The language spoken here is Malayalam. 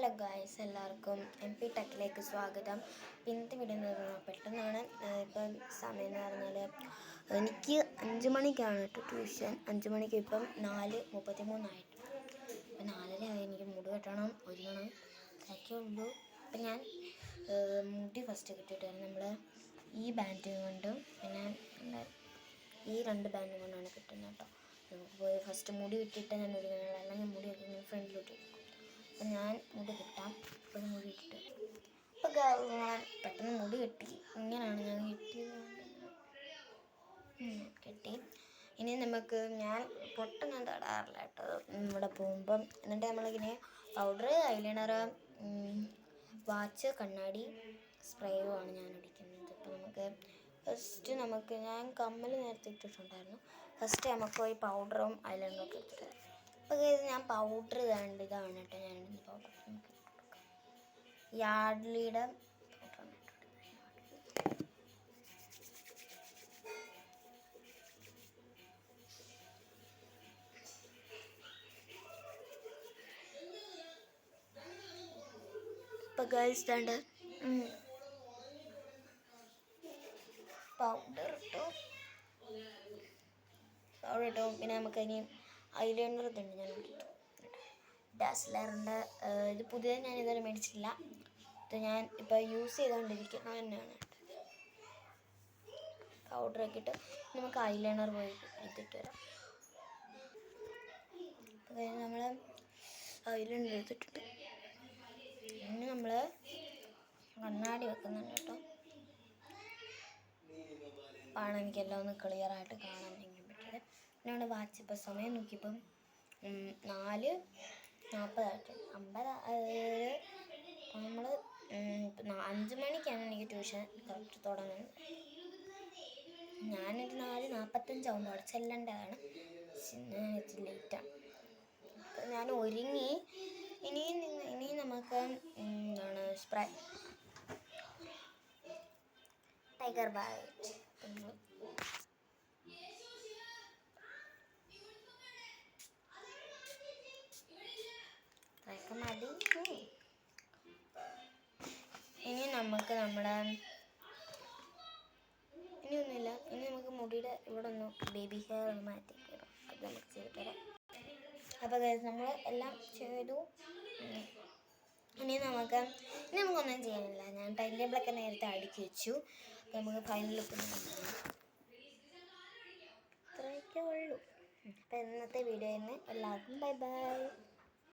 ഹലോ ഗായ്സ്, എല്ലാവർക്കും MP ടെക്കിലേക്ക് സ്വാഗതം. ഇന്നത്തെ വീഡിയോ പെട്ടെന്നാണ്. ഇപ്പം സമയം എന്ന് പറഞ്ഞാൽ എനിക്ക് 5 മണിക്കാണ് കേട്ടോ ട്യൂഷൻ. 5 മണിക്ക് ഇപ്പം 4:33 ആയിട്ട്. ഇപ്പം 4:30 ആയി. എനിക്ക് മുടി വെട്ടണം, ഒരുങ്ങണം, ഇതൊക്കെ ഉള്ളൂ. അപ്പം ഞാൻ മുടി ഫസ്റ്റ് കിട്ടിയിട്ടായിരുന്നു. നമ്മൾ ഈ ബാൻഡ് കൊണ്ടും പിന്നെ ഈ 2 ബാൻഡും കൊണ്ടാണ് കിട്ടുന്നത് കേട്ടോ. നമുക്ക് പോയി ഫസ്റ്റ് മുടി കിട്ടിയിട്ട് ഞാൻ ഒരുങ്ങുന്നത്, അല്ലെങ്കിൽ മുടിയൊക്കെ ഇങ്ങനെ ഫ്രണ്ടിലോട്ട് എടുക്കും. അപ്പം ഞാൻ മുടി കിട്ടാം, ഇപ്പോഴും മുടി ഇട്ടിട്ട് അപ്പോൾ ഞാൻ പെട്ടെന്ന് മുടി കെട്ടി. ഇങ്ങനെയാണ് ഞാൻ കെട്ടി. ഇനി നമുക്ക് ഞാൻ പൊട്ടൊന്നും തൊടാറില്ല കേട്ടോ ഇവിടെ പോകുമ്പം. എന്നിട്ട് നമ്മളിങ്ങനെ പൗഡർ, ഐലൈനർ, വാച്ച്, കണ്ണാടി, സ്പ്രേയുമാണ് ഞാൻ അടിക്കുന്നത്. അപ്പോൾ നമുക്ക് ഞാൻ കമ്മൽ നേരത്തെ ഇട്ടിട്ടുണ്ടായിരുന്നു. ഫസ്റ്റ് നമുക്ക് ഈ പൗഡറും ഐലൈനറും ഒക്കെ എടുത്തിട്ട്, അപ്പോൾ ഞാൻ പൗഡർ ഇതാണ് കേട്ടോ. ഞാൻ പൗഡർ നമുക്ക് യാഡ്ലിയുടെ പൗഡറാണ് ഇട്ടിട്ട്. ഇപ്പോൾ ഗേൾസ് ഉണ്ട് പൗഡർ ഇട്ടു. പിന്നെ നമുക്ക് ഇനി ഐലൈനർ ഇതുണ്ട്, ഞാൻ ഇട്ടു. ഡാസ്ലറിൻ്റെ ഇത് പുതിയത് ഞാൻ ഇതുവരെ മേടിച്ചിട്ടില്ല. ഇത് ഞാൻ ഇപ്പോൾ യൂസ് ചെയ്തുകൊണ്ടിരിക്കുന്നത് തന്നെയാണ്. പൗഡറൊക്കെ ഇട്ട് നമുക്ക് ഐലൈനർ പോയി എടുത്തിട്ട് വരാം. അപ്പോൾ നമ്മൾ ഐലൈനർ എടുത്തിട്ടുണ്ട്. പിന്നെ നമ്മൾ കണ്ണാടി വെക്കുന്നുണ്ട് കേട്ടോ. ആണ് എനിക്കെല്ലാം ഒന്ന് ക്ലിയറായിട്ട് കാണാൻ പറ്റിയത്. പിന്നെ വാച്ച് ഇപ്പോൾ സമയം നോക്കിയപ്പം 4:40 നമ്മൾ 5 മണിക്കാണ് എനിക്ക് ട്യൂഷൻ കറക്റ്റ് തുടങ്ങുന്നത്. ഞാനൊരു 4:45 ആകുമ്പോൾ അവിടെ ചെല്ലേണ്ടതാണ്. ഇച്ചിരി ലേറ്റാണ്. അപ്പോൾ ഞാൻ ഒരുങ്ങി. ഇനി നമുക്ക് എന്താണ് സ്പ്രേ ടൈഗർ ബൈറ്റ് അതൊക്കെ മതി. ഇനി നമുക്ക് ഇനിയൊന്നുമില്ല. ഇനി നമുക്ക് മുടിയുടെ ഇവിടെ ഒന്ന് ബേബി ഹെയർ ഒന്ന് മാറ്റി തരാം. അത് നമുക്ക് ചെയ്ത് തരാം. അപ്പോൾ നമ്മൾ എല്ലാം ചെയ്തു. ഇനി നമുക്കൊന്നും ചെയ്യാനില്ല. ഞാൻ ടൈം ടേബിളൊക്കെ നേരത്തെ അടുക്കി വെച്ചു. അപ്പോൾ നമുക്ക് ഫൈനൽ ലുക്ക് ഇത്രയൊക്കെ ഉള്ളൂ. അപ്പോൾ ഇന്നത്തെ വീഡിയോയിൽ നിന്ന് എല്ലാവർക്കും ബൈ ബൈ.